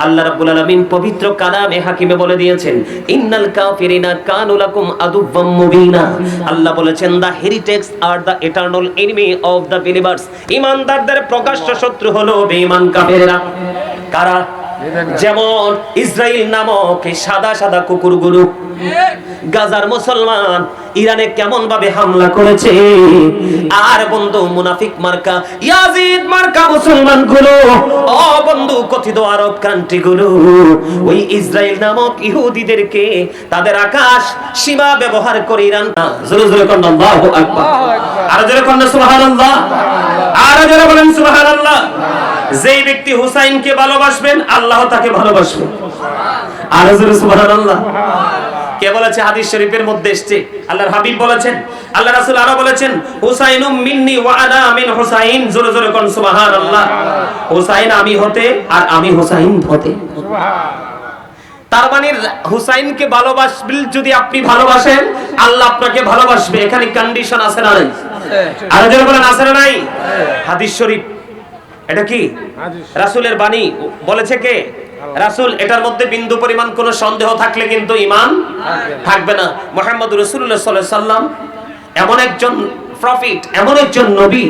আল্লাহ রাব্বুল আলামিন পবিত্র কালামে হাকিমে বলে দিয়েছেন, ইন্নাল কাফিরিনা কানু লাকুম আদুওয়াম মুবিনা। আল্লাহ বলেছেন, the heretics are the eternal enemy of the believers. ঈমানদারদের প্রকাশ্য শত্রু হলো বেঈমান কাফেররা। কারা? যেমন ইসরাইল নামক এই সাদা সাদা কুকুরগুলো। গাজার মুসলমান ইরানে কেমন ভাবে হামলা করেছে, আর বন্ধু মুনাফিক মার্কা ইয়াজিদ মার্কা মুসলমান গুলো, ও বন্ধু কথিত আরব কান্ট্রি গুলো ওই ইসরাইল নামক ইহুদিদেরকে তাদের আকাশ সীমা ব্যবহার করে ইরান। জোরে জোরে কোন আল্লাহু আকবার, আর জোরে কোন সুবহানাল্লাহ, আর জোরে বলেন সুবহানাল্লাহ। যেই ব্যক্তি হুসাইনকে ভালোবাসবেন আল্লাহ তাকে ভালোবাসবেন, আর জোরে সুবহানাল্লাহ। কে বলেছে? হাদিস শরীফের মধ্যে এসেছে, আল্লাহর হাবিব বলেছেন, আল্লাহ রাসূল আরো বলেছেন, হুসাইনুম মিন্নি ওয়া আনা মিন হুসাইন। জোরে জোরে কোন সুবহানাল্লাহ। হুসাইন আমি হতে আর আমি হুসাইন হতে। তার মানে হুসাইনকে ভালোবাসবেন, যদি আপনি ভালোবাসেন আল্লাহ আপনাকে ভালোবাসবে। এখানে কন্ডিশন আছে না নাই? আর যারা বলেন আছে না নাই? হাদিস শরীফ এটা কি রাসূলের বাণী বলেছে কে? রাসূল। এটার মধ্যে বিন্দু পরিমাণ কোনো সন্দেহ থাকলে কিন্তু ঈমান থাকবে না। মুহাম্মদ রাসূলুল্লাহ সাল্লাল্লাহু আলাইহি সাল্লাম এমন একজন প্রফেট, এমন একজন নবী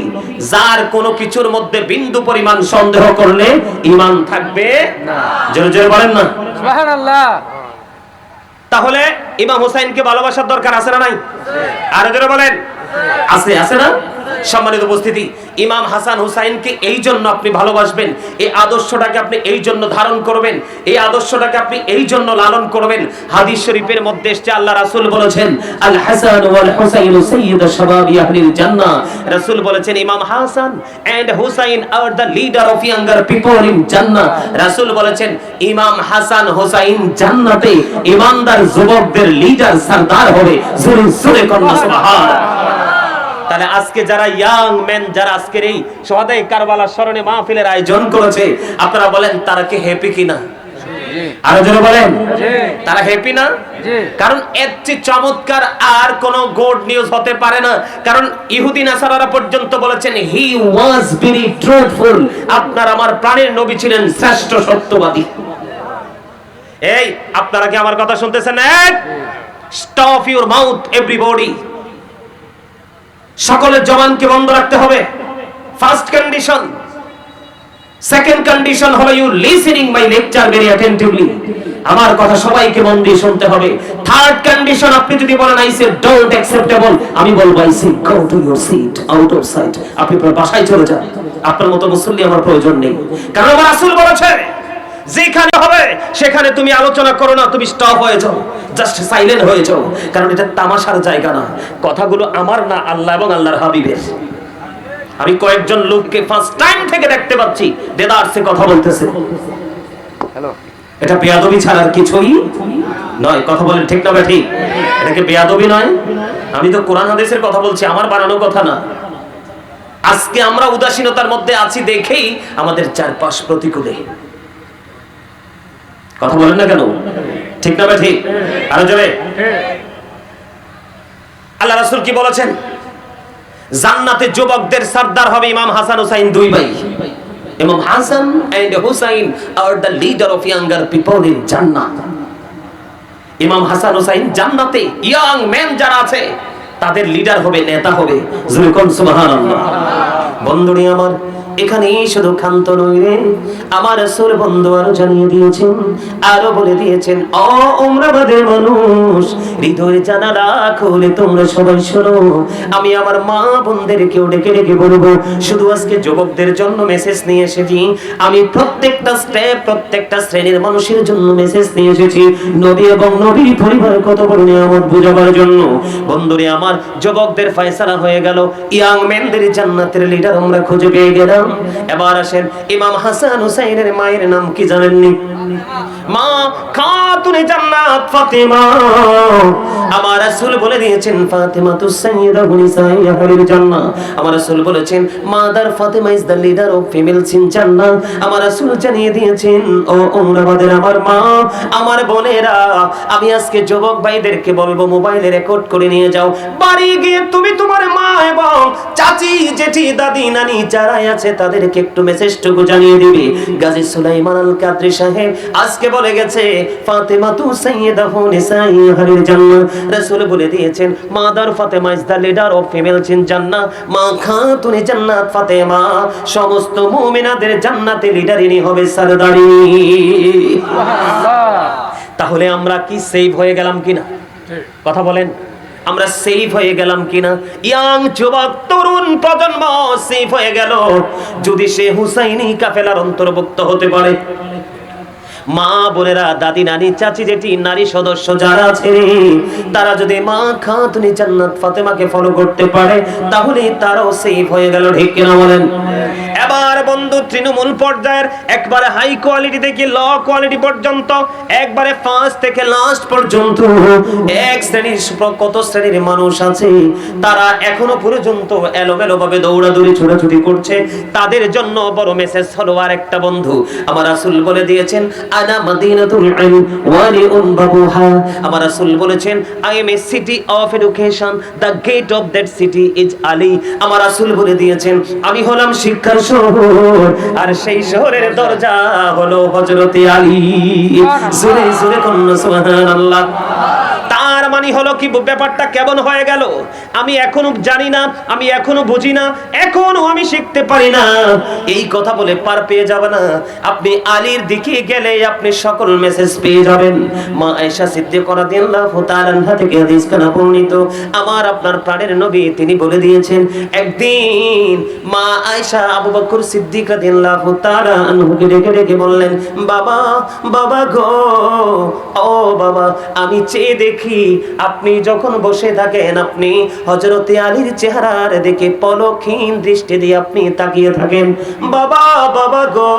যার কোনো কিছুর মধ্যে বিন্দু পরিমাণ সন্দেহ করলে ঈমান থাকবে না। জোরে জোরে বলেন না সুবহানাল্লাহ। তাহলে ইমাম হুসাইনকে ভালোবাসার দরকার আছে না নাই? আর জোরে বলেন আছে, আছে না? সম্মানিত উপস্থিতি, ইমাম হাসান হুসাইনকে এই জন্য আপনি ভালোবাসবেন, এই আদর্শটাকে আপনি এই জন্য ধারণ করবেন, এই আদর্শটাকে আপনি এই জন্য লালন করবেন। হাদিস শরীফের মধ্যে এসেছে, আল্লাহ রাসূল বলেছেন, আল হাসান ওয়াল হুসাইন সাইয়্যিদু শাবাবি আহলিল জান্নাহ। রাসূল বলেছেন, ইমাম Hasan and Hussain are the leader of younger people in জান্নাহ। রাসূল বলেছেন, ইমাম হাসান হুসাইন জান্নাতে ঈমানদার যুবকদের লিডার সরদার হবে। জোরে জোরে কোন সুবহানাল্লাহ। তাহলে আজকে যারা ইয়াং মেন, যারা আজকের এই শহাদায়ে কারবালার স্মরণে মাহফিলের আয়োজন করেছে, আপনারা বলেন তারা কি হ্যাপি কিনা? আর যারা বলেন তারা হ্যাপি না? কারণ এর চেয়ে চমৎকার আর কোন গুড নিউজ হতে পারে না। কারণ ইহুদি নাসারারা পর্যন্ত বলেছেন, হি ওয়াজ ভেরি ট্রুথফুল। আপনার আমার প্রাণের নবী ছিলেন শ্রেষ্ঠ সত্যবাদী। এই আপনারা কি আমার কথা শুনতেছেন? Stop your mouth everybody. সকলের জবানকে বন্ধ রাখতে হবে, ফার্স্ট কন্ডিশন। সেকেন্ড কন্ডিশন হলো you listening my lecture very attentively. আমার কথা সবাইকে মন দিয়ে শুনতে হবে। থার্ড কন্ডিশন, আপনি যদি বলেন আই সে ডোন্ট অ্যাকসেপ্টেবল, আমি বলবো I say go to your seat, out of sight. আপনি আপনার বাসায় চলে যান। আপনার মতো মুসল্লি আমার প্রয়োজন নেই। কারণ আমার রাসূল বলেছে, যেখানে হবে সেখানে তুমি আলোচনা করো না, তুমি স্টপ হয়ে যাও, জাস্ট সাইলেন্ট হয়ে যাও। কারণ এটা তামাশার জায়গা না। কথাগুলো আমার না, আল্লাহ এবং আল্লাহর হাবিবের। আমি কয়েকজন লোককে ফার্স্ট টাইম থেকে দেখতে পাচ্ছি দেদারসে কথা বলতেছে। হ্যালো, এটা বেয়াদবি ছাড়া আর কিছুই নয়। কথা বলেন ঠিক না ঠিক? এটা কি বেয়াদবি নয়? আমি তো কোরআন হাদিসের কথা বলছি, আমার বানানো কথা না। আজকে আমরা উদাসীনতার মধ্যে আছি দেখেই আমাদের চারপাশ প্রতিকূলে। কথা বলেন না কেন? ঠিক না ঠিক? আরো জোরে। আল্লাহ রাসূল কি বলেছেন? জান্নাতে যুবকদের সরদার হবে ইমাম হাসান হুসাইন, দুই ভাই। ইমাম Hasan and Hussain are the leader of younger people in জান্নাহ। ইমাম হাসান হুসাইন জান্নাতে ইয়াং মেন যারা আছে তাদের লিডার হবে, নেতা হবে। জোরে কোন সুবহানাল্লাহ। বন্ধুরে আমার, এখানেই শুধু ক্ষান্ত নয় রে, আমার রাসূল বন্ধু আরো জানিয়ে দিয়েছেন, আরো বলে দিয়েছেন, ও উমরাবাদের মানুষ, হৃদয়ের জানালা খুলে তোমরা সবাই শোনো। আমি আমার মা বোনদেরকেও ডেকে ডেকে বলবো, শুধু আজকে যুবকদের জন্য মেসেজ নিয়ে এসেছি, আমি প্রত্যেকটা স্টেপ, প্রত্যেকটা শ্রেণীর মানুষের জন্য মেসেজ নিয়ে এসেছি। নবী এবং নবীর পরিবার কত বড় নিয়ামত বোঝাবার জন্য। বন্ধুরে আমার, যুবকদের ফয়সালা হয়ে গেল, ইয়াং মেনদের জান্নাতের লিডার আমরা খুঁজে পেয়ে গেলাম। এবার আসেন, ইমাম হাসান হুসাইনের মায়ের নাম কি জানেননি? মা খাতুনে জান্নাত ফাতেমা। আমার রাসূল বলে দিয়েছেন, ফাতেমাতুস সাইয়্যিদাতুন নিসাই আহলিল জান্নাহ। আমার রাসূল বলেছেন, mother Fatema is the leader of females in জান্নাহ। আমার রাসূল জানিয়ে দিয়েছেন, ও উমরাবাদের আমার মা, আমার বোনেরা, আমি আজকে যুবক ভাইদেরকে বলবো, মোবাইলে রেকর্ড করে নিয়ে যাও, বাড়ি গিয়ে তুমি তোমার মা এবং চাচি, জেঠি, দাদি, নানি যারা আছে যে তাদেরকে একটু মেসেজটুকু জানিয়ে দিবে। গাজী সুলাইমান আল কাদরী সাহেব আজকে বলে গেছে ফাতেমাতু সাইয়্যিদাতু নিসাই আহলিল জান্নাহ। রাসূল বলে দিয়েছেন mother Fatema is the leader of females in জান্নাহ। মা খাতুনে জান্নাত ফাতেমা সমস্ত মুমিনাদের জান্নাতে লিডারিনী হবে, সরদারি। সুবহানাল্লাহ। তাহলে আমরা কি সেভ হয়ে গেলাম কিনা? কথা বলেন, আমরা সেভ হয়ে গেলাম কিনা? ইয়াং যুবক তরুণ প্রজন্ম সেভ হয়ে গেল যদি সে হুসাইনি কাফেলার অন্তর্ভুক্ত হতে পারে। মা বোনেরা, দাদি নানি চাচি জেঠি নারী সদস্য যারা আছে তারা যদি মা খাতুনে জান্নাত ফাতেমাকে ফলো করতে পারে তাহলে তারাও সেভ হয়ে গেল, ঠিক কিনা বলেন? এবার বন্ধু তৃণমূল পর্যায়ের একবারে হাই কোয়ালিটি থেকে লো কোয়ালিটি পর্যন্ত, একবারে ফার্স্ট থেকে লাস্ট পর্যন্ত এক শ্রেণীর কত শ্রেণীর মানুষ আছে তারা এখনো পর্যন্ত এলোমেলো ভাবে দৌড়াদৌড়ি ছোটাছুটি করছে। তাদের জন্য বড় মেসেজ হলো আরেকটা বন্ধু, আমার রাসূল বলে দিয়েছেন আনা মাদিনাতুল ইলম ওয়া লিউন বাবুহা। আমার রাসূল বলেছেন I am a city of education, the gate of that city is Ali. আমার রাসূল বলে দিয়েছেন আমি হলাম শিক্ষার শহর আর সেই শহরের দরজা হলো হযরতে আলী। জোরে জোরে কন্না সুবহানাল্লাহ। তার মানে হলো কি ব্যাপারটা কেমন হয়ে গেল? আমি এখনো জানি না, আমি এখনো বুঝি না, এখনো আমি শিখতে পারি না, এই কথা বলে পার পেয়ে যাবে না। আপনি আলীর দিকে গেলে আপনি সকল মেসেজ পেয়ে যাবেন। মা আয়েশা সিদ্দিকা রাদিয়াল্লাহু তাআলা আনহা থেকে হাদিস কানা বর্ণিত, আমার আপনার প্রাণের নবী তিনি বলে দিয়েছেন একদিন মা আয়েশা আবু বকর সিদ্দিক রাদিয়াল্লাহু তাআলা আনহুকে ডেকে ডেকে বললেন বাবা, বাবা গো, ও বাবা, আমি চেয়ে দেখি আপনি যখন বসে থাকেন আপনি হযরতে আলীর চেহারার দিকে পলকহীন দৃষ্টি দিয়ে আপনি তাকিয়ে থাকেন। বাবা, বাবা গো,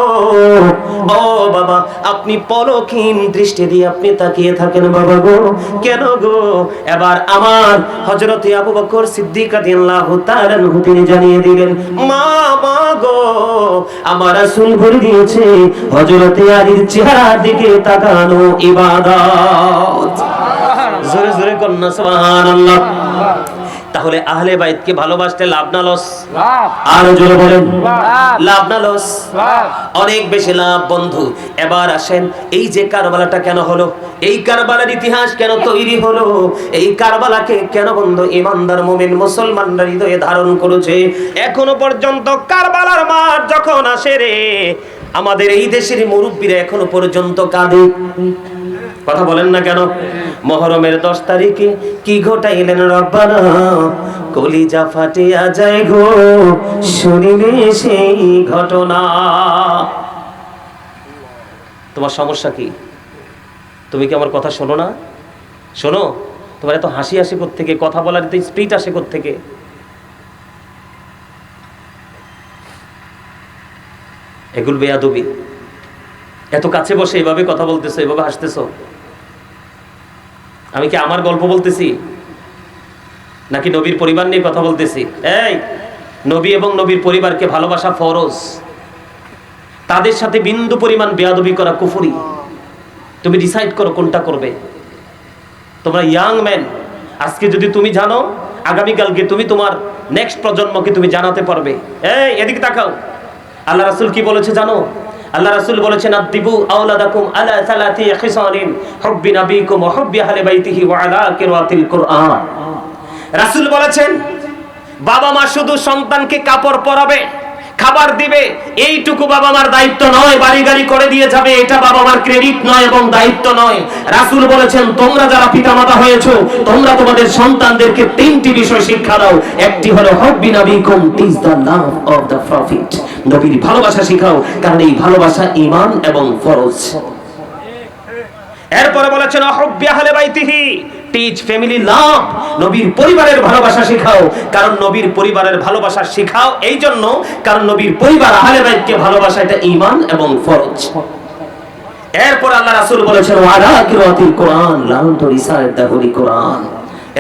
ও বাবা, আপনি পলকহীন দৃষ্টি দিয়ে আপনি তাকিয়ে থাকেন বাবা গো, কেন গো? এবার আমার হযরতে আবু বকর সিদ্দিক রাদিয়াল্লাহু তাআলা আনহু তিনি জানিয়ে দিলেন মা, মা গো, আমার রাসূল বলে দিয়েছে হযরতে আলীর চেহারার দিকে তাকানো ইবাদত। জোরে জোরে কন্না সুবহানাল্লাহ। তাহলে আহলে বাইতকে ভালোবাসতে লাভ না লস? আর জোরে বলেন লাভ না লস? অনেক বেশি লাভ বন্ধু। এবার আসেন এই যে কারবালাটা কেন হলো, এই কারবালার ইতিহাস কেন তৈরি হলো, এই কারবালাকে কেন বন্ধু ইমানদার মুমিন মুসলমানরা হৃদয়ে ধারণ করেছে এখনো পর্যন্ত। কারবালার মাঠ যখন আসে রে আমাদের এই দেশের মুরব্বীরা এখনো পর্যন্ত কাঁদে। কথা বলেন না কেন? মুহররমের 10 তারিখে কি ঘটাইলেন রব্বানা, কলিজা ফাটিয়া যায় গো শুনিলে সেই ঘটনা। তোমার সমস্যা কি? তুমি কি আমার কথা শোনো না? শোনো, তোমার এত হাসি আসে কোত্থেকে, কথা বলার এত স্পিড আসে কোত্থেকে? এগুলো বেয়াদবি। এত কাছে বসে এভাবে কথা বলতেছো, এভাবে হাসতেছো। আমি কি আমার গল্প বলতেছি নাকি নবীর পরিবার নিয়ে কথা বলতেছি? এই নবী এবং নবীর পরিবারকে ভালোবাসা ফরজ, তাদের সাথে বিন্দু পরিমাণ বেয়াদবি করা কুফরি। তুমি ডিসাইড করো কোনটা করবে। তোমরা ইয়াং ম্যান, আজকে যদি তুমি জানো আগামীকালকে তুমি তোমার নেক্সট প্রজন্মকে তুমি জানাতে পারবে। এই এদিকে তাকাও, আল্লাহ রাসূল কি বলেছে জানো? আল্লাহ রাসূল বলেছেন আদিবু আওলাদাকুম আলা সালাতি খিসালিন হুব্বি নবিকুম ওয়া হুব্বি আহলি বাইতিহি ওয়া আলা কিরাতিল কুরআন। রাসূল বলেছেন বাবা মা শুধু সন্তানকে কাপড় পরাবে, খাবার দিবে, এইটুকু বাবা মার দায়িত্ব নয়, বাড়ি গাড়ি করে দিয়ে যাবে, এটা বাবা মার ক্রেডিট নয় এবং দায়িত্ব নয়। রাসূল বলেছেন তোমরা যারা পিতামাতা হয়েছো তোমরা তোমাদের সন্তানদেরকে 3টি বিষয় শিক্ষা দাও। একটি হলো হুব্বি নবিকুম, teach the love of the prophet, নবীর ভালোবাসা শিখাও, কারণ এই ভালোবাসা ঈমান এবং ফরজ। এরপরে বলেছেন হুব্বি আহলি বাইতিহি, টিচ ফ্যামিলি লাভ, নবীর পরিবারের ভালোবাসা শিখাও, কারণ নবীর পরিবারের ভালোবাসা শিখাও এই জন্য কারণ নবীর পরিবার আহলে বাইতকে ভালোবাসা এটা ঈমান এবং ফরজ। এরপর আল্লাহ রাসূল বলেছেন ওয়ালা কিরাতিল কুরআন, লাউন তো রিসালাত দাহুল কুরআন।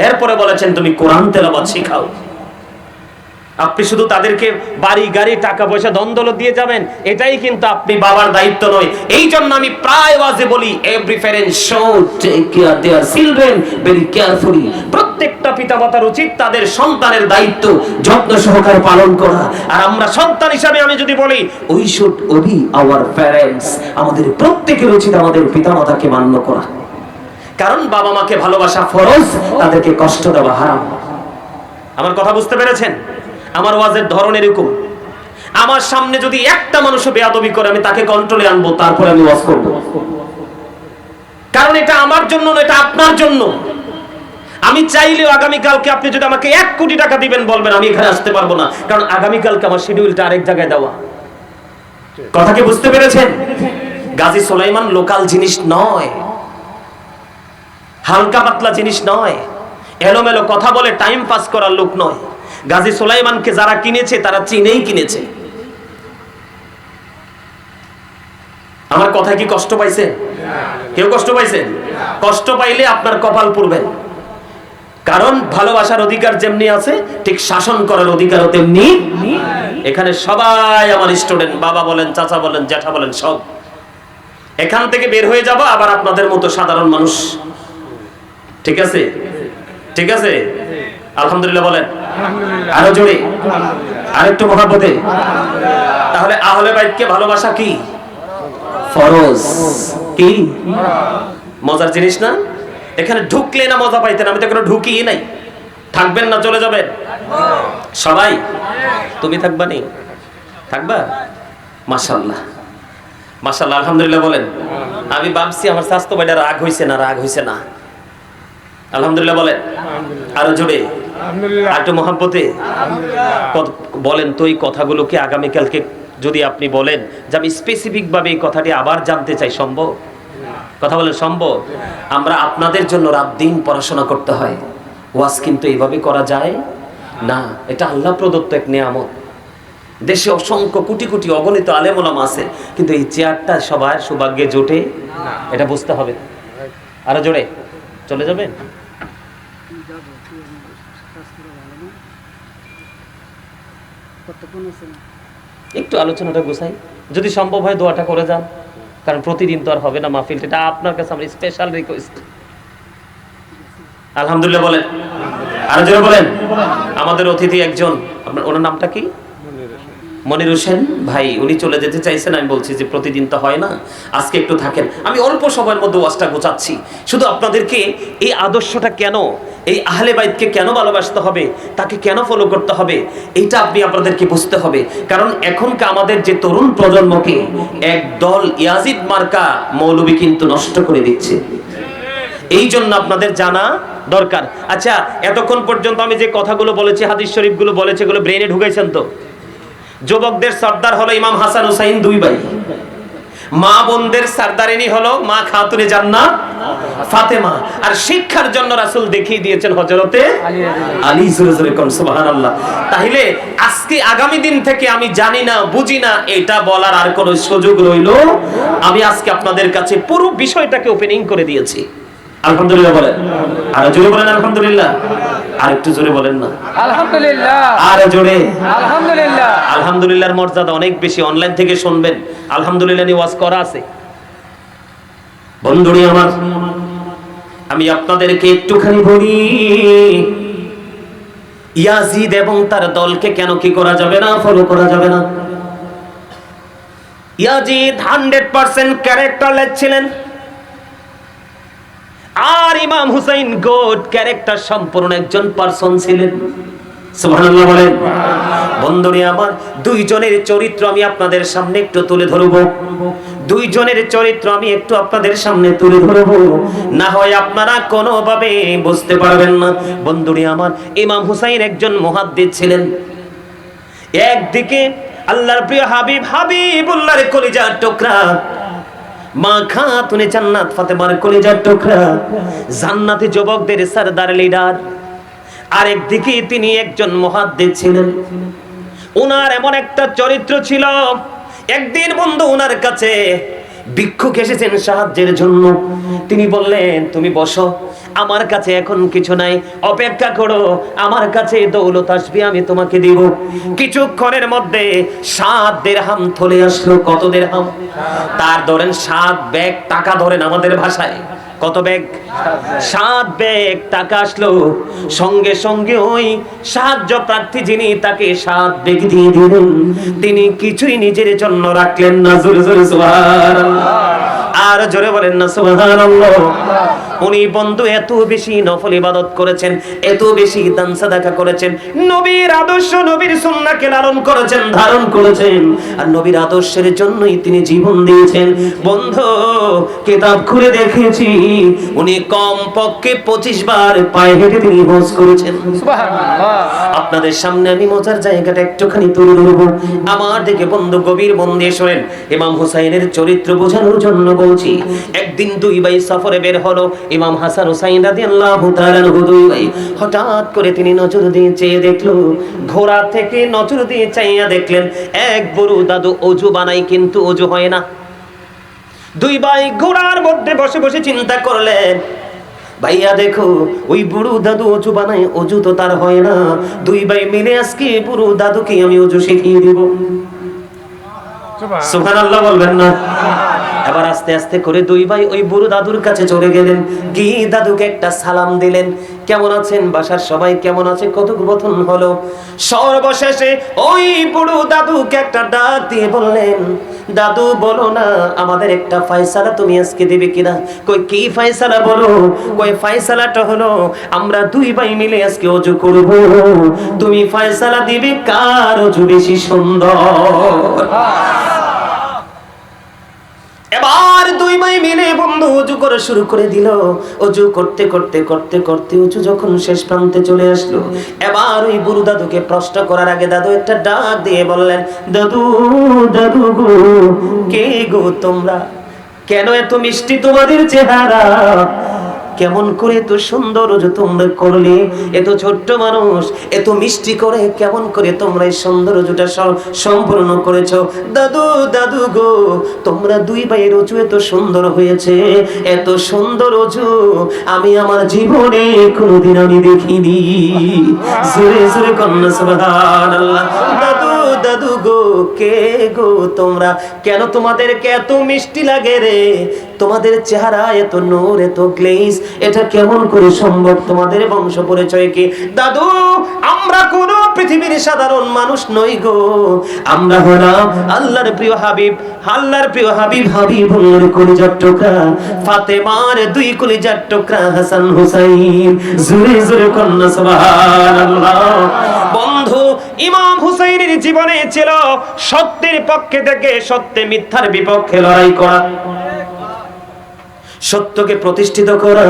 এরপরে বলেছেন তুমি কোরআন তেলাওয়াত শিখাও। আপনি শুধু তাদেরকে বাড়ি গাড়ি টাকা পয়সা দ্বন্দ্ব দিয়ে যাবেন, এটাই কিন্তু আপনি বাবার দায়িত্ব নয়। এই জন্য আমি প্রায় ওয়াজে বলি every parent should take care their children very carefully. প্রত্যেকটা পিতামাতার উচিত তাদের সন্তানের দায়িত্ব যত্ন সহকারে পালন করা। আর আমরা সন্তান হিসাবে আমি যদি বলি, we should Obi our parents, আমাদের প্রত্যেকের উচিত আমাদের পিতামাতাকে মান্য করা। কারণ বাবা মাকে ভালোবাসা ফরজ, তাদেরকে কষ্ট দেওয়া হারাম। আমার কথা বুঝতে পেরেছেন? আমার ওয়াজের ধরন এরকম, আমার সামনে যদি একটা মানুষও বেয়াদবি করে আমি তাকে কন্ট্রোলে আনবো, তারপরে আমি ওয়াজ করব। কারণ এটা আমার জন্য না, এটা আপনার জন্য। আমি চাইলেও আগামীকালকে আপনি যদি আমাকে 1 কোটি টাকা দিবেন, বলবেন আমি এখানে আসতে পারবো না, কারণ আগামীকালকে আমার শিডিউলটা আরেক জায়গায় দেওয়া। কথা কি বুঝতে পেরেছেন? গাজী সুলাইমান লোকাল জিনিস নয়, হালকা পাতলা জিনিস নয়, এলোমেলো কথা বলে টাইম পাস করার লোক নয়। গাজী সুলাইমানকে যারা কিনেছে তারা চিনেই কিনেছে। আমার কথা কি কষ্ট পাইছে? কেউ কষ্ট পাইছে? কষ্ট পাইলে আপনার কপাল পুড়বেন। কারণ ভালোবাসার অধিকার যেমনি আছে, ঠিক শাসন করার অধিকারও তেমনি। এখানে সবাই আমার স্টুডেন্ট, বাবা বলেন, চাচা বলেন, জ্যাঠা বলেন, সব। এখান থেকে বের হয়ে যাব আবার আপনাদের মতো সাধারণ মানুষ। ঠিক আছে? ঠিক আছে? আলহামদুলিল্লাহ বলেন, আরো জোরে, আরেকটু মহাব্বতে। তাহলে আহলে বাইতকে ভালোবাসা কি? ফরজ। কি মজার জিনিস না? এখানে ঢুকলে না মজা পাইতেন, আমি তো এখানে ঢুকিই নাই। থাকবেন না চলে যাবেন? সবাই তুমি থাকবা নি? থাকবা? মাশাআল্লাহ, মাশাআল্লাহ, আলহামদুলিল্লাহ বলেন। আমি ভাবছি আমার স্বাস্থ্য ভাইটা রাগ হইছে না, রাগ হইছে না। আলহামদুলিল্লাহ বলেন, আরো জোরে, আলহামদুলিল্লাহ, একটু মহাব্বতে বলেন তো। এই কথাগুলোকে আগামীকালকে যদি আপনি বলেন যে আমি স্পেসিফিক ভাবে এই কথাটি আবার জানতে চাই, সম্ভব? কথা বলেন, সম্ভব? আমরা আপনাদের জন্য রাত দিন পড়াশোনা করতে হয়, ওয়াজ কিন্তু এইভাবে করা যায় না। এটা আল্লাহ প্রদত্ত এক নিয়ামত। দেশে অসংখ্য কোটি কোটি অগণিত আলেম ওলামা আছে, কিন্তু এই চেয়ারটা সবার সৌভাগ্যে জোটে, এটা বুঝতে হবে। আরো জোরে চলে যাবেন? একটু আলোচনাটা গোছাই, যদি সম্ভব হয় দোয়াটা করে যান, কারণ প্রতিদিন তো আর হবে না মাহফিলটা। এটা আপনার কাছে আমার স্পেশাল রিকোয়েস্ট। আলহামদুলিল্লাহ বলেন, আরো জোরে বলেন। আমাদের অতিথি একজন, আপনার ওনার নামটা কি? মনির হোসেন ভাই, উনি চলে যেতে চাইছেন। আমি বলছি যে প্রতিদিন তো হয় না, আজকে একটু থাকেন। আমি অল্প সময়ের মধ্যে ওয়াজটা গোছাচ্ছি। শুধু আপনাদেরকে এই আদর্শটা কেন, এই আহলে বাইতকে কেন ভালোবাসতে হবে, তাকে কেন ফলো করতে হবে, এইটা আপনি আপনাদেরকে বুঝতে হবে। কারণ এখনকার আমাদের যে তরুণ প্রজন্মকে একদল ইয়াজিদ মার্কা মৌলবী কিন্তু নষ্ট করে দিচ্ছে। এই জন্য আপনাদের জানা দরকার। আচ্ছা, এতক্ষণ পর্যন্ত আমি যে কথাগুলো বলেছি, হাদিস শরীফগুলো বলেছি, এগুলো ব্রেনে ঢুকাইছেন তো? যুবকদের সর্দার হলো ইমাম হাসান হুসাইন, 2 ভাই। মা বোনদের সর্দারিনী হলো মা খাতুনে জান্নাত ফাতেমা। আর শিক্ষার জন্য রাসূল দেখিয়ে দিয়েছেন হযরতে আলী। সুবহানাল্লাহ। তাহলে আজকে আগামী দিন থেকে আমি জানি না, বুঝি না, এটা বলার আর কোনো সুযোগ রইলো? আমি আজকে আপনাদের কাছে পুরো বিষয়টাকে ওপেনিং করে দিয়েছি। আলহামদুলিল্লাহ বলেন, আর জোরে বলেন আলহামদুলিল্লাহ। আর একটু জোরে বলেন না আলহামদুলিল্লাহ। আর জোরে আলহামদুলিল্লাহ। আলহামদুলিল্লাহর মর্যাদা অনেক বেশি। অনলাইন থেকে শুনবেন, আলহামদুলিল্লাহ নিয়ে ওয়াজ করা আছে। বন্ধুরা আমার, আমি আপনাদেরকে একটুখানি বলি, ইয়াজিদ এবং তার দলকে কেন কি করা যাবে না, ফলো করা যাবে না। ইয়াজিদ 100% ক্যারেক্টারলেস ছিলেন, আর ইমাম হুসাইন গুড ক্যারেক্টার সম্পূর্ণ একজন পারসন ছিলেন। সুবহানাল্লাহ বলেন। বন্ধুরা আমার, দুইজনের চরিত্র আমি আপনাদের সামনে একটু তুলে ধরব। দুইজনের চরিত্র আমি একটু আপনাদের সামনে তুলে ধরব, না হয় আপনারা কোনোভাবে বুঝতে পারবেন না। বন্ধুরা আমার, ইমাম হুসাইন একজন মুহাদ্দিস ছিলেন। একদিকে আল্লাহর প্রিয় হাবিব, হাবিবুল্লাহর কলিজার টুকরা, মা খাতুনে জান্নাত ফাতেমার কলিজার টুকরা, জান্নাতি যুবকদের সরদার লিডার। আরেকদিকে তিনি একজন মুহাদ্দিস ছিলেন। ওনার এমন একটা চরিত্র ছিল, একদিন বন্ধু ওনার কাছে ভিক্ষুক এসেছেন সাহায্যের জন্য। তিনি বললেন, তুমি বসো, আমার কাছে এখন কিছু নাই, অপেক্ষা করো, আমার কাছে দৌলত আসবে, আমি তোমাকে দিব। কিছুক্ষণের মধ্যে 7 দিরহাম চলে আসলো। কত দিরহাম? তার ধরেন 7 ব্যাগ টাকা, ধরেন আমাদের ভাষায় কত ব্যাগ? 7 ব্যাগ টাকা আসলো। সঙ্গে সঙ্গে ওই সাহায্য প্রার্থী যিনি তাকে 7 ব্যাগ দিয়ে দিলেন। তিনি কিছুই নিজের জন্য রাখলেন না। জোরে জোরে সুবহানাল্লাহ। আর জোরে বলেন না সুবহানাল্লাহ। উনি বন্ধু এত বেশি নফল ইবাদত করেছেন, এত বেশি দান সাদাকা করেছেন, নবীর আদর্শ নবীর সুন্নাহকে লালন করেছেন, ধারণ করেছেন, আর নবীর আদর্শের জন্যই তিনি জীবন দিয়েছেন। বন্ধু কিতাব খুলে দেখেছি উনি কম পক্ষে 25 বার পায়ে হেঁটে তিনি হজ করেছেন। সুবহানাল্লাহ। আপনাদের সামনে আমি মজার জায়গাটা একটুখানি তুলে ধরবো। আমার দিকে বন্ধু গভীর মন দিয়ে শোনেন। ইমাম হুসাইনের চরিত্র বোঝানোর জন্য বলছি। একদিন 2 ভাই সফরে বের হলো। ইমাম হাসান হুসাইন রাদিয়াল্লাহু তাআলা আনহু 2 ভাই হঠাৎ করে তিনি নজর দিয়ে চেয়ে দেখলো, ঘোড়া থেকে নজর দিয়ে চাইয়া দেখলেন এক বুড়ো দাদু ওযু বানায় কিন্তু ওযু হয় না। 2 ভাই ঘোড়ার মধ্যে বসে বসে চিন্তা করলেন, ভাইয়া দেখো ওই বুড়ো দাদু ওযু বানায়, ওযু তো তার হয় না। 2 ভাই মিলে আজকে বুড়ো দাদুকে আমি ওযু শিখিয়ে দিব। সুবহানাল্লাহ বলবেন না? এবার আস্তে আস্তে করে 2 ভাই ওই বুড়ো দাদুর কাছে চলে গেলেন, গিয়ে দাদুকে একটা সালাম দিলেন। কেমন আছেন, বাসার সবাই কেমন আছে, কথোপকথন হলো। সর্বশেষে ওই বুড়ো দাদুকে একটা ডাক দিয়ে বললেন, দাদু বলো না আমাদের একটা ফয়সালা তুমি আজকে দিবে কিনা? কই কি ফয়সালা বলো? কই ফয়সালাটা হলো আমরা 2 ভাই মিলে আজকে ওযু করব, তুমি ফয়সালা দিবে কার ওযু বেশি সুন্দর। এবার 2 ভাই মিলে বন্ধু ওযু করা শুরু করে দিল। ওযু করতে করতে করতে করতে ওযু যখন শেষ প্রান্তে চলে আসলো, এবার ওই বুড়ো দাদুকে প্রশ্ন করার আগে দাদু একটা ডাক দিয়ে বললেন, দাদু দাদু গো, কে গো তোমরা? কেন এত মিষ্টি তোমাদের চেহারা? কেমন করে এত সুন্দর ওযু তোমরা করলে? এত ছোট্ট মানুষ এত মিষ্টি করে কেমন করে তোমরা এই সুন্দর ওযুটা সম্পূর্ণ করেছো? দাদু দাদু গো, তোমরা 2 ভাইয়ের ওযু এত সুন্দর হয়েছে, এত সুন্দর ওযু আমি আমার জীবনে কোনোদিন আমি দেখিনি। জোরে জোরে কন্যা সুবহানাল্লাহ। দাদু দাদু গো, কে গো তোমরা? কেন তোমাদেরকে এত মিষ্টি লাগে রে? তোমাদের চেহারা এত নূর, এত গ্লেজ, এটা কেমন করে সম্ভব? তোমাদের বংশ পরিচয় কি? দাদু আমরা কোন পৃথিবীর সাধারণ মানুষ নই গো, আমরা হলাম আল্লাহর প্রিয় হাবিব, আল্লাহর প্রিয় হাবিব হাবিবুল্লাহর কলিজার টুকরা, ফাতেমার 2 কলিজার টুকরা হাসান হুসাইন। জোরে জোরে কন্যা সুবহানাল্লাহ। বন্ধু ইমাম হুসাইনের জীবনে ছিল সত্যের পক্ষে থেকে সত্যে মিথ্যার বিপক্ষে লড়াই করা, সত্যকে প্রতিষ্ঠিত করা,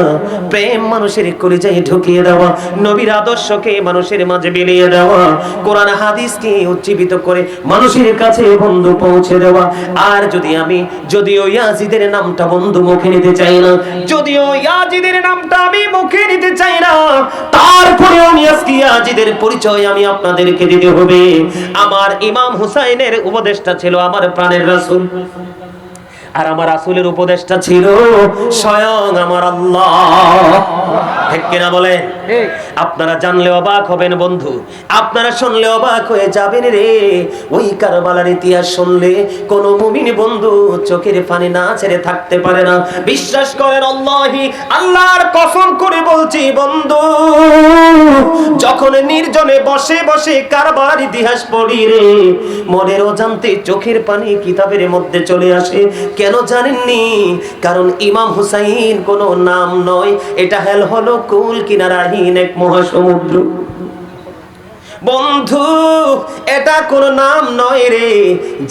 প্রেম মানুষের কলিজায় ঢুকিয়ে দেওয়া, নবীর আদর্শকে মানুষের মাঝে বিলিয়ে দেওয়া, কোরআন হাদিসকে উজ্জীবিত করে মানুষের কাছে বন্ধু পৌঁছে দেওয়া। আর যদিও ইয়াজিদের নামটা বন্ধু মুখে নিতে চাই না, যদিও ইয়াজিদের নামটা আমি মুখে নিতে চাই না, তারপরেও আমি আজকে ইয়াজিদের পরিচয় আমি আপনাদেরকে দিতে হবে। আমার ইমাম হুসাইনের উপদেশটা ছিল আমার প্রাণের রাসূল, আর আমার রাসূলের উপদেশটা ছিল স্বয়ং আমার আল্লাহ। ঠিক কিনা বলেন? আপনারা জানলে অবাক হবেন বন্ধু, আপনারা শুনলে অবাক হয়ে যাবেন রে। ওই কারবালার ইতিহাস শুনলে কোন মুমিন বন্ধু চোখের পানি না ছেড়ে থাকতে পারে না। বিশ্বাস করেন, আল্লাহি আল্লাহর কসম করে বলছি বন্ধু, যখন নির্জনে বসে বসে কারবালার ইতিহাস পড়ি রে, মনের অজান্তে চোখের পানি কিতাবের মধ্যে চলে আসে। কেন জানেননি? কারণ ইমাম হুসাইন কোনো নাম নয়, এটা হলো কুল কিনারাহীন এক মহাসমুদ্র। বন্ধু এটা কোন নাম নয় রে,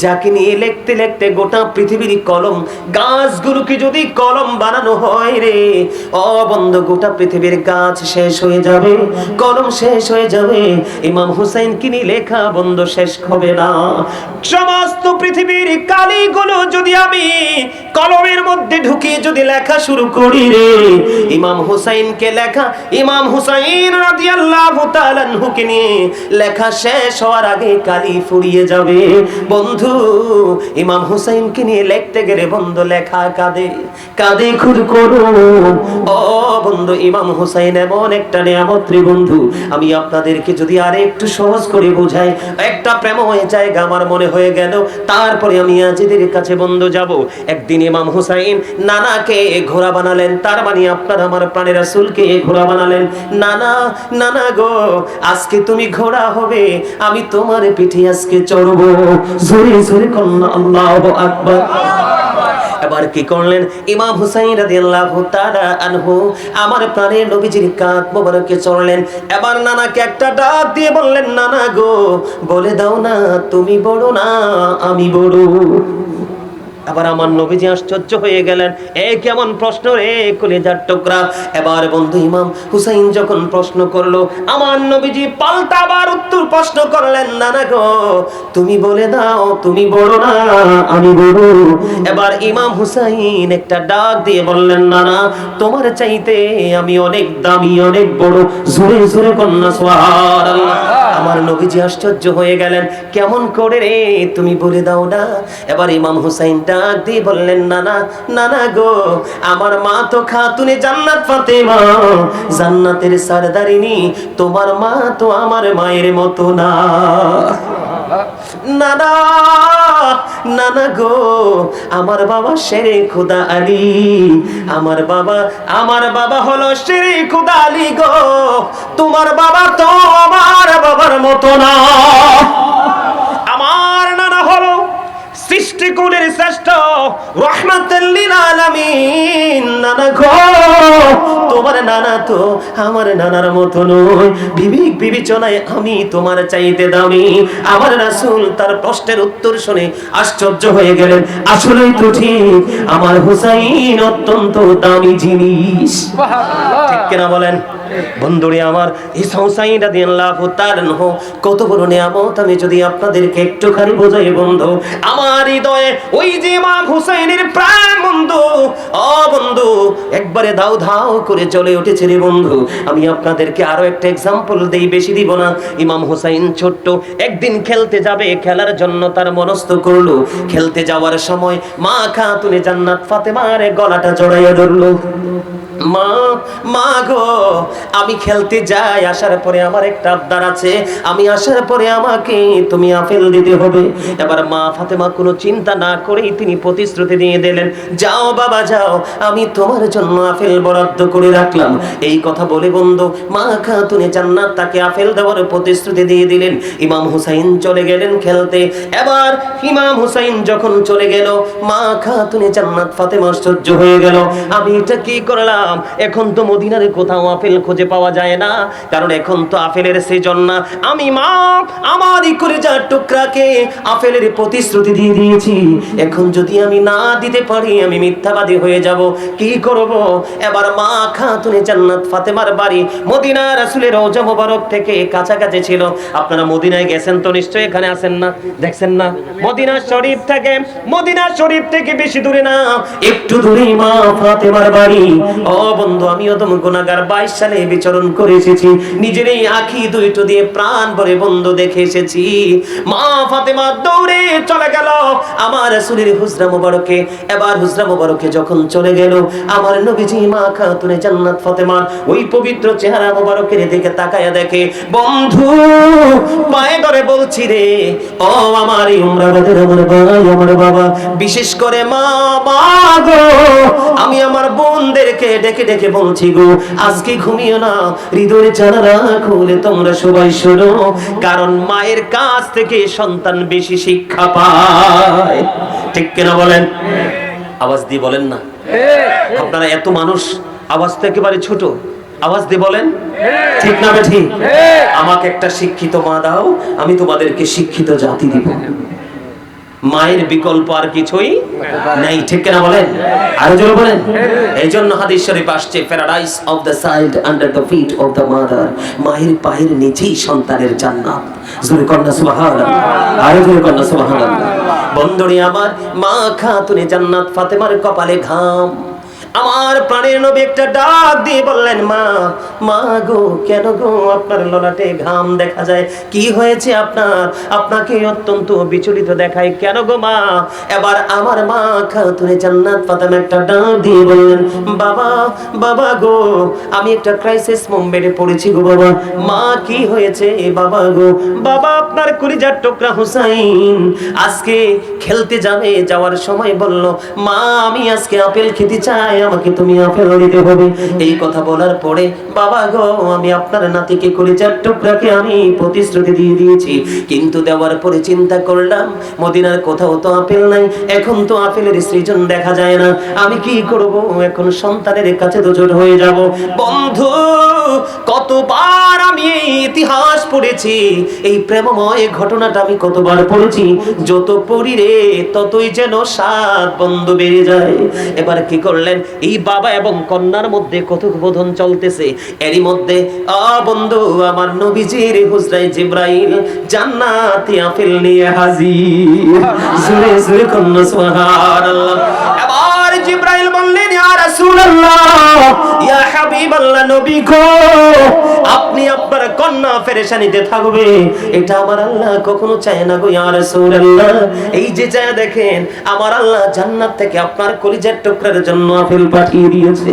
যাকে নিয়ে লিখতে লিখতে গোটা পৃথিবীর কলম গাছগুলোকে যদি কলম বানানো হয় রে, ও বন্ধু গোটা পৃথিবীর গাছ শেষ হয়ে যাবে, কলম শেষ হয়ে যাবে, ইমাম হুসাইন কি নিয়ে লেখা বন্ধু শেষ হবে না। সমস্ত পৃথিবীর কালিগুলো যদি আমি কলমের মধ্যে ঢুকিয়ে যদি লেখা শুরু করি রে, ইমাম হুসাইনকে লেখা, ইমাম হুসাইন রাদিয়াল্লাহু তাআলা আনহুকে নিয়ে লেখা শেষ হওয়ার আগে কালি ফুরিয়ে যাবে। বন্ধু ইমাম হুসাইনকে নিয়ে লিখতে গেলে বন্ধু লেখা কাঁদে, কাঁদে খুদ করুন। ও বন্ধু, ইমাম হুসাইন এমন একটা নিয়ামত রে বন্ধু, আমি আপনাদেরকে যদি আর একটু সহজ করে বোঝাই, একটা প্রেমময় জায়গা আমার মনে হয়ে গেল। তারপরে আমি আজিদের কাছে বন্ধু যাব। একদিন ইমাম হুসাইন নানাকে ঘোড়া বানালেন, তার মানে আপনার আমার প্রাণের রাসূলকে ঘোড়া বানালেন। নানা, নানা গো, আজকে তুমি ঘোড়া হবে, আমি তোমার পিঠে আজকে চড়বো। জোরে জোরে কন্যা আল্লাহু আকবার। এবার কি করলেন ইমাম হুসাইন রাদিয়াল্লাহু তাআলা আনহু, আমার প্রাণের নবীজির কাঁধ মোবারকে চড়লেন। এবার নানাকে একটা ডাক দিয়ে বললেন, নানা গো, বলে দাও না তুমি বড় না আমি বড়। আবার আমার নবীজি আশ্চর্য হয়ে গেলেন, এ কেমন প্রশ্ন রে কলিজার টুকরা। এবার বন্ধু ইমাম হুসাইন যখন প্রশ্ন করলো, আমার নবীজি পাল্টা আবার উত্তর প্রশ্ন করলেন, নানা গো তুমি বলে দাও তুমি বড় না আমি বড়। এবার ইমাম হুসাইন একটা ডাক দিয়ে বললেন, নানা তোমার চাইতে আমি অনেক দামি অনেক বড়। জোরে জোরে কন্যা সুবহানাল্লাহ। আমার নবীজি আশ্চর্য হয়ে গেলেন, কেমন করে রে তুমি বলে দাও না। এবার ইমাম হুসাইন ডাক দিয়ে বললেন, নানা, নানা গো, আমার মা তো খাতুনে জান্নাত ফাতেমা, জান্নাতের সরদারিনী, তোমার মা তো আমার মায়ের মতো না। নানা, নানা গো, আমার বাবা শেরে খুদা আলী, আমার বাবা হলো শেরে খুদা আলী গো, তোমার বাবা তো আমার বাবার মতো না। আমার নানা হলো সৃষ্টিকুলের শ্রেষ্ঠ রাহমাতুল লিল আলামিন। নানা গো, তোমার নানা তো আমার নানার মতো নয়, বিবেক বিবেচনায় আমি তোমার চাইতে দামি। আমার রাসূল তার প্রশ্নের উত্তর শুনে আশ্চর্য হয়ে গেলেন, আসলেই তো ঠিক, আমার হুসাইন অত্যন্ত দামি জিনিস। ঠিক কিনা বলেন বন্ধুরে আমার? হুসাইন রাদিয়াল্লাহু তাআলা কত বড় নিয়ামত, আমি যদি আপনাদেরকে একটুখানি বোঝাই বন্ধু, আমার হৃদয়ে ওই যে ইমাম হুসাইনের প্রাণ বন্ধু, ও বন্ধু একবারে দাও ধাও করে চলে উঠেছে রে বন্ধু। আমি আপনাদেরকে আরো একটা এক্সাম্পল দেই, বেশি দিব না। ইমাম হুসাইন ছোট্ট একদিন খেলতে যাবে, খেলার জন্য তার মনস্থ করলো। খেলতে যাওয়ার সময় মা খাতুনে জান্নাত ফাতেমার গলাটা জড়াইয়া ধরলো। মা, মা গো, আমি খেলতে যাই, আসার পরে আমার একটা আবদার আছে, আমি আসার পরে আমাকে তুমি আপেল দিতে হবে। এবার মা ফাতেমা কোনো চিন্তা না করেই তিনি প্রতিশ্রুতি দিয়ে দিলেন, যাও বাবা যাও, আমি তোমার জন্য আপেল বরাদ্দ করে রাখলাম। এই কথা বলে বন্ধু মা খাতুনে জান্নাত তাকে আপেল দেওয়ার প্রতিশ্রুতি দিয়ে দিলেন। ইমাম হুসাইন চলে গেলেন খেলতে। এবার ইমাম হুসাইন যখন চলে গেল, মা খাতুনে জান্নাত ফাতেমা আশ্চর্য হয়ে গেল, আমি এটা কি করলাম? এখন তো মদিনার কোথাও আপেল খুঁজে পাওয়া যায় না, কারণ এখন তো আপেলের সিজন না। আমি মা আমারই কলিজার টুকরাকে আপেলের প্রতিশ্রুতি দিয়ে দিয়েছি, এখন যদি আমি না দিতে পারি আমি মিথ্যাবাদী হয়ে যাব, কি করব? এবার মা খাতুনে জান্নাত ফাতেমার বাড়ি মদিনা রাসূলের রওজা মোবারক থেকে কাছাকাছি ছিল। আপনারা মদিনায় গেছেন তো নিশ্চয়ই, এখানে আছেন না, দেখছেন না? মদিনা শরীফ থেকে বেশি দূরে না, একটু দূরে মা ফাতেমার বাড়ি। ও বন্ধু, আমিও তো গুনাহগার, 22 সালে বিচরণ করে এসেছি, নিজের এই আঁখি দুইটো দিয়ে প্রাণ ভরে বন্ধু দেখে এসেছি। মা ফাতেমা দৌড়ে চলে গেল আমার রাসূলের হুজরা মোবারকে। এবার হুজরা মোবারকে যখন চলে গেল, আমার নবীজি মা খাতুনে জান্নাত ফাতেমার ওই পবিত্র চেহারা মোবারকের দিকে তাকায়া দেখে, বন্ধু পায়ে ধরে বলছি রে, ও আমার উমরাবাদের আমার ভাই আমার বাবা, বিশেষ করে মা, মা গো, আমি আমার বোনদেরকে ডেকে ডেকে বলছি গো, আজকে ঘুমিও না, হৃদয়ের জানালা খুলে তোমরা সবাই শোনো, কারণ মায়ের কাছ থেকে সন্তান বেশি শিক্ষা পায়। ঠিক কিনা বলেন? আওয়াজ দিয়ে বলেন না। আপনারা এত মানুষ, আওয়াজ তো একেবারে ছোট, আওয়াজ দিয়ে বলেন ঠিক না বেঠি? আমাকে একটা শিক্ষিত মা দাও, আমি তোমাদেরকে শিক্ষিত জাতি দিব। মায়ের বিকল্প আর কিছুই নাই, ঠিক কিনা বলেন? আরো জোরে বলেন। এই জন্য হাদিস শরীফ আসছে, paradise of the child under the feet of the mother, মায়ের পায়ের নিচেই সন্তানের জান্নাত। জোরে কন্যা সুবহানাল্লাহ, আরো জোরে কন্যা সুবহানাল্লাহ। বন্ধুরে আমার, মা খাতুনে জান্নাত ফাতেমার কপালে ঘাম, আমার প্রাণের নবী একটা ডাক দিয়ে বললেন, মা, মা গো, কেন গো আপনার ললাটে ঘাম দেখা যায়, কি হয়েছে আপনার? আপনাকে অত্যন্ত বিচলিত দেখায় কেন গো মা? এবার আমার মা খাতুনে জান্নাত ফাতেমা একটা ডাক দিয়ে বললেন, বাবা, বাবা গো, আমি একটা ক্রাইসিস মোমেন্টে পড়েছি গো বাবা। মা, কি হয়েছে বাবা গো? বাবা, আপনার কলিজার টুকরা হুসাইন আজকে খেলতে যাবে, যাওয়ার সময় বলল, মা আমি আজকে আপেল খেতে চাই, আমাকে তুমি আপেল দিতে হবে। এই কথা বলার পরে, বাবা গো, আমি আপনার নাতিকে কলিজার টুকরাকে আমি প্রতিশ্রুতি দিয়ে দিয়েছি, কিন্তু দেওয়ার পরে চিন্তা করলাম মদিনার কোথাও তো আপেল নাই, এখন তো আপেলের সৃজন দেখা যায় না, আমি কি করব? এখন সন্তানের কাছে তো জোর হয়ে যাব। বন্ধু, কতবার আমি এই ইতিহাস পড়েছি, এই প্রেমময় ঘটনাটা আমি কতবার পড়েছি, যত পড়ি রে ততই যেন স্বাদ বন্ধু বেড়ে যায়। এবার কি করলেন, এই বাবা এবং কন্যার মধ্যে কথোপকথন চলতেছে, এরই মধ্যে বন্ধু আমার নবীজির হুজরায় জিবরাইল জান্নাতি আপেল নিয়ে হাজির। জোরে জোরে কন্যা সুবহানাল্লাহ। এবার জিবরাইল বললেন, ইয়া রাসূলুল্লাহ, ইয়া হাবিবাল্লাহ, নবী গো, আপনি আপনার কন্যা পেরেশানিতে থাকবে, এটা আমার আল্লাহ কখনো চায় না গো ইয়া রাসূলুল্লাহ। এই যে যা দেখেন, আমার আল্লাহ জান্নাত থেকে আপনার কলিজার টুকরার জন্য আপেল পাঠিয়ে দিয়েছে।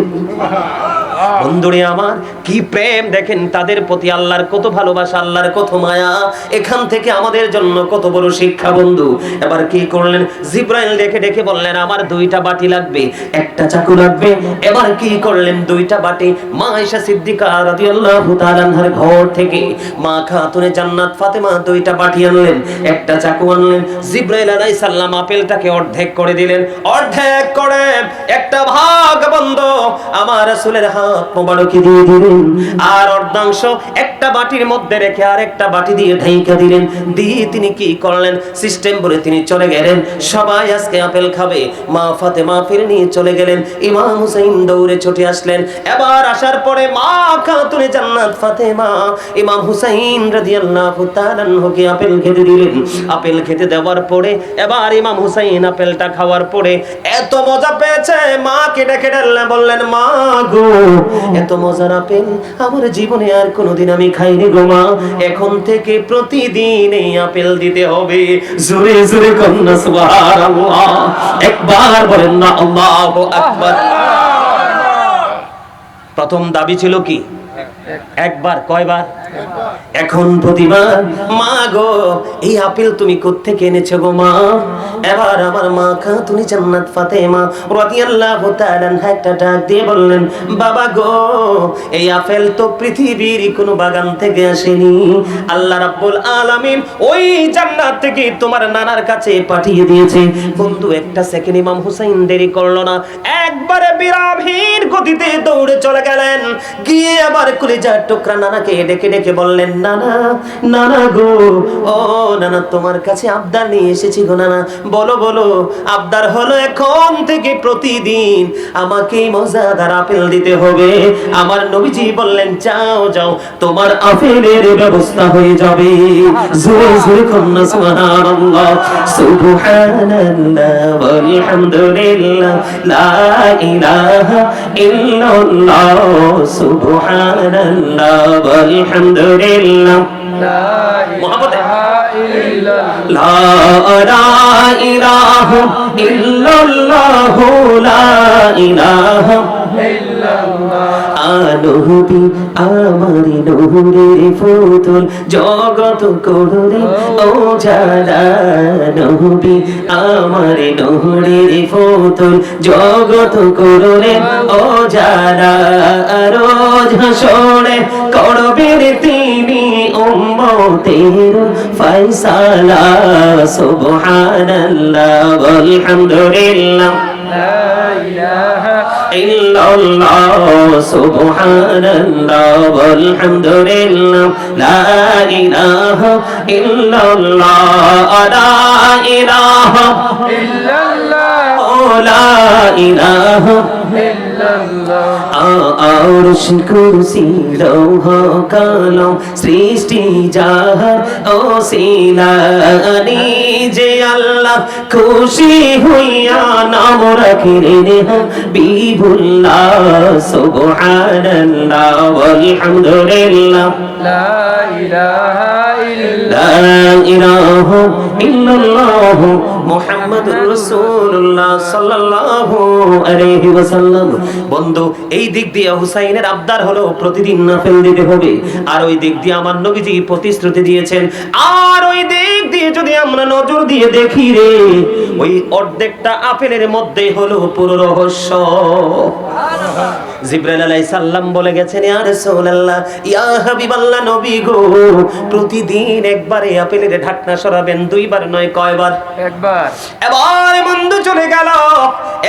বন্ধুরে আমার, কি প্রেম দেখেন তাদের প্রতি, আল্লাহর কত ভালোবাসা, আল্লাহর কত মায়া, এখান থেকে আমাদের জন্য কত বড় শিক্ষা বন্ধু। এবার কি করলেন, জিবরাইল ডেকে ডেকে বললেন, আমার 2টা বাটি লাগবে, একটা চাকু লাগবে। এবার কি করলেন, 2টা বাটি মা আয়েশা সিদ্দিকা রাদিয়াল্লাহু তাআলা আনহার ঘর থেকে মা খাতুনে জান্নাত ফাতেমা 2টা বাটি আনলেন, একটা চাকু আনলেন। জিবরাইল আলাইহিস সালাম আপেলটাকে অর্ধেক করে দিলেন, অর্ধেক করে একটা ভাগ বন্ধ আমার রাসূলের হাত মোবারকে দিয়ে দিলেন, আর অর্ধাংশ একটা বাটির মধ্যে রেখে আর একটা বাটি দিয়ে ঢাইকা দিলেন। দিয়ে তিনি কি করলেন, সিস্টেম করে তিনি চলে গেলেন, সবাই আজকে আপেল খাবে। মা ফাতেমা আপেল নিয়ে চলে গেলেন, ইমাম হুসাইন দৌড়ে ছুটে আসলেন। এবার আসার পরে মা খাতুনে জান্নাত ফাতেমা ইমাম হুসাইন রাদিয়াল্লাহু তাআলা আনহুকে আপেল খেতে দিলেন। আপেল খেতে দেওয়ার পরে এবার ইমাম হুসাইন আপেলটা খাওয়ার পরে এত মজা পেয়েছে, মাকে ডেকে বললেন, মা গো, এত মজার আপেল আমার জীবনে আর কোনোদিন আমি খাইনি গো মা, এখন থেকে প্রতিদিন এই আপেল দিতে হবে। জোরে জোরে কন্যা সুবহানাল্লাহ, একবার বলেন না আল্লাহু আকবার। প্রথম দাবি ছিল কি? একবার। কয়বার? এখন প্রতিবার। মা গো, এই আপেল তুমি কোত্থেকে এনেছো গো মা? এবার আমার মা খাতুনে জান্নাত ফাতেমা রাদিয়াল্লাহু তাআলা আনহা একটা ডাক দিয়ে বললেন, বাবা গো, এই আপেল তো পৃথিবীর কোনো বাগান থেকে আসেনি, আল্লাহ রাব্বুল আলামিন ওই জান্নাত থেকে তোমার নানার কাছে পাঠিয়ে দিয়েছে। বন্ধু, একটা সেকেন্ড ইমাম হুসাইন দেরি করলো না, একবারে বিরামহীন গতিতে দৌড়ে চলে গেলেন, গিয়ে আবার কলিজার টুকরা নানাকে ডেকে ডেকে বললেন, নানা, নানা গো, ও নানা, তোমার কাছে আবদার নিয়ে এসেছি গো নানা, বলো বলো। আবদার হলো এখন থেকে প্রতিদিন আমাকে মজাদার আপেল দিতে হবে। আমার নবীজি বললেন, যাও যাও, তোমার আপেলের ব্যবস্থা হয়ে যাবে। জোরে জোরে কন্যা সুবহানাল্লাহ, সুবহানাল্লাহ ওয়ালহামদুলিল্লাহ, লা ইলাহা ইল্লাল্লাহ, সুবহানাল্লাহ ওয়ালহামদুলিল্লাহ, লা ইলাহা ইল্লাল্লাহ, লা ইলাহা আনহবি আমার নূরের ফুতুল, জগত করুণে ও জালা, নবী আমার নূরের ফুতুল, জগত করুণে ও জালা, রোজ হাসরে করবেন তিনি উম্মতের ফয়সালা। সুবহানাল্লাহ ওয়ালহামদুলিল্লাহ, লা ইলাহা ইল্লাল্লাহ, সুবহানাল্লাহ ওয়ালহামদুলিল্লাহ, লা ইলাহা ইল্লাল্লাহ, লা ইলাহা ইল্লাল্লাহ, লা ইলাহা আরশ কুরসি লৌহ কলম সৃষ্টি যাহার ওসিলানি যে আল্লাহ খুশি হইয়া নাম রাখিলেন হাবিবুল্লাহ সুবহানাল্লাহ ওয়ালহামদুলিল্লাহ লা ইলাহা ইল্লাল্লাহ মুহাম্মাদুর রাসূলুল্লাহ সাল্লাল্লাহু আলাইহি ওয়াসাল্লাম। বন্ধু, এই দিক দিয়ে হুসাইনের আবদার হলো প্রতিদিন নাফিল দিতে হবে, আর ওই দিক দিয়ে আমার নবীজি প্রতিশ্রুতি দিয়েছেন। আর ওই দিক দিয়ে যদি আমরা নজর দিয়ে দেখি রে, ওই অর্ধেকটা আপেলের মধ্যে হলো পুরো রহস্য। জিবরাইল আলাইহিস সালাম বলে গেছেন, ইয়া রাসূলুল্লাহ, ইয়া হাবিবাল্লাহ, নবী গো, প্রতিদিন একবারে আপেলের ঢাকনা সরাবেন, দুইবার নয়, কয়বার? একবার। এবার বন্ধু চলে গেল,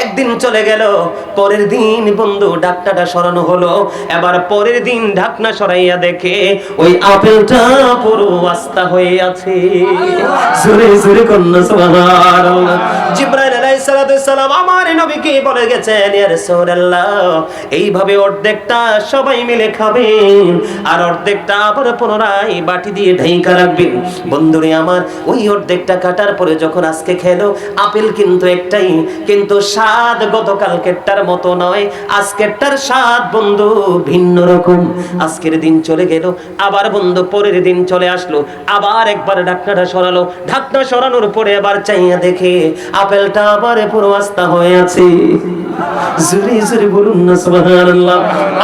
একদিন চলে গেল, পরের দিন বন্ধু ঢাকনাটা সরানো হলো। এবার পরের দিন ঢাকনা সরাইয়া দেখে ওই আপেলটা পুরো আস্তা হয়ে আছে। জোরে জোরে কন্যা সুবহানাল্লাহ। জিবরাইল আলাইহিস সালাম আমার নবীকে বলে গেছেন, ইয়া রাসূলুল্লাহ, এইভাবে অর্ধেকটা সবাই মিলে খাবেন, আর অর্ধেকটা আবার পুনরায় বাটি দিয়ে ঢাইকা রাখবেন। বন্ধুরে আমার, ওই অর্ধেকটা কাটার পরে যখন আজকে খেলো, আপেল কিন্তু একটাই, কিন্তু স্বাদ গতকালকেরটার মতো নয়। আজকেরটার স্বাদ বন্ধু ভিন্ন রকম। আজকের দিন চলে গেল, আবার বন্ধু পরের দিন চলে আসলো, আবার একবার ঢাকনাটা সরালো। ঢাকনা সরানোর পরে আবার চাইয়া দেখে আপেলটা আবার পুরো আস্তা হয়ে আছে। জোরে জোরে বলুন না সুবহানাল্লাহ।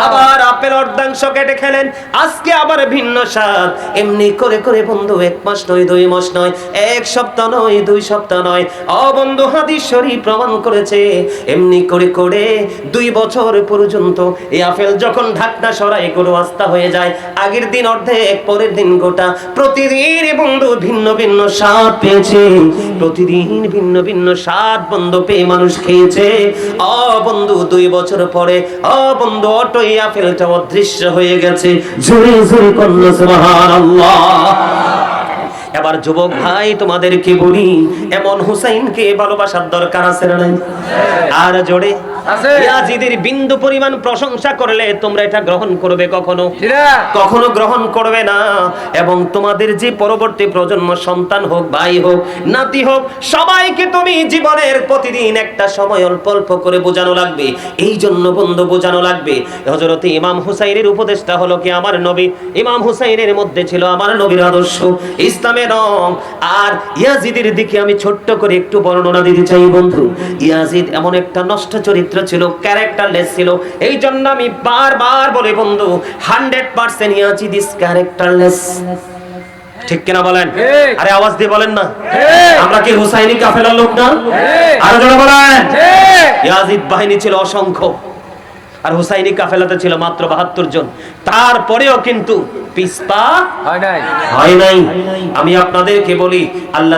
আবার আপেল অর্ধাংশ কেটে খেলেন, আজকে আবার ভিন্ন স্বাদ। এমনি করে করে বন্ধু 1 মাস নয়, 2 মাস নয়, 1 সপ্তাহ নয়, 2 সপ্তাহ নয়, ও বন্ধু হাদিস শরীফ প্রমাণ করেছে, এমনি করে করে 2 বছর পর্যন্ত এই আপেল যখন ঢাকনা সরাই করে আস্তা হয়ে যায়, আগের দিন অর্ধেক, পরের দিন গোটা, প্রতিদিন বন্ধু ভিন্ন ভিন্ন স্বাদ পেয়েছে। প্রতিদিন ভিন্ন ভিন্ন স্বাদ বন্ধু পেয়ে মানুষ খেয়েছে। ও বন্ধু 2 বছর পরে ও বন্ধু অটোই আপেলটা অদৃশ্য হয়ে গেছে। জোরে জোরে কন্যা সুবহানাল্লাহ। এবার যুবক ভাই তোমাদেরকে বলি, এমন হুসাইনকে ভালোবাসার দরকার আছে না নাই? আর জোরে আছে। ইয়াজিদের বিন্দু পরিমাণ প্রশংসা করলে তোমরা এটা গ্রহণ করবে কখনো? কখনো গ্রহণ করবে না। এবং তোমাদের যে পরবর্তী প্রজন্ম, সন্তান হোক, ভাই হোক, নাতি হোক, সবাইকে তুমি জীবনের প্রতিদিন একটা সময় অল্প অল্প করে বোঝানো লাগবে। এই জন্য বন্ধু বোঝানো লাগবে। হযরত ইমাম হুসাইনের উপদেশটা হলো কি আমার নবী, ইমাম হুসাইনের মধ্যে ছিল আমার নবীর আদর্শ, ইসলামের রং। আর ইয়াজিদের দিকে আমি ছোট্ট করে একটু বর্ণনা দিতে চাই বন্ধু। ইয়াজিদ এমন একটা নষ্ট চরিত্র ছিল, ক্যারেক্টারলেস ছিল। এই জন্য আমি বারবার বলি বন্ধু, 100% ইয়াজিদ ইজ ক্যারেক্টারলেস। ঠিক কিনা বলেন? আরে আওয়াজ দিয়ে বলেন না। আমরা কি হুসাইনি কাফেলার লোক না? আরো জোরে বলেন। ইয়াজিদ বাহিনী ছিল অসংখ্য, আর হুসাইনি কাফেলাতে ছিল মাত্র 72 জন। তারপরেও কিন্তু পিছপা হয় নাই। আমি আপনাদেরকে বলি, আল্লাহ